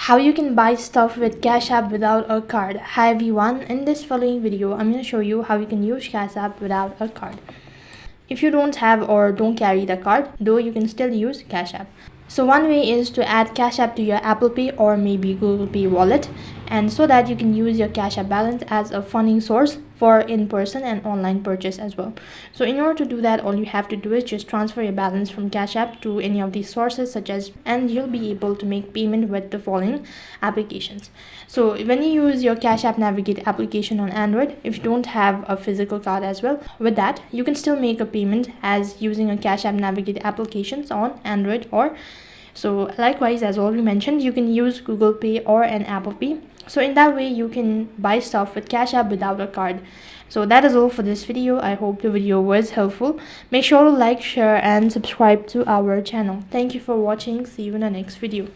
How you can buy stuff with Cash App without a card. Hi everyone, in this following video I'm going to show you how you can use Cash App without a card. If you don't have or don't carry the card, though, you can still use Cash App. So one way is to add Cash App to your Apple Pay or maybe Google Pay wallet, and so that you can use your Cash App balance as a funding source for in-person and online purchase as well. So in order to do that, all you have to do is just transfer your balance from Cash App to any of these sources and you'll be able to make payment with the following applications. So when you use your Cash App Navigate application on Android, if you don't have a physical card as well, with that you can still make a payment as using a Cash App Navigate applications on Android. Or so likewise, as already mentioned, you can use Google Pay or an Apple Pay. So in that way you can buy stuff with Cash App without a card. So that is all for this video. I hope the video was helpful. Make sure to like, share and subscribe to our channel. Thank you for watching. See you in the next video.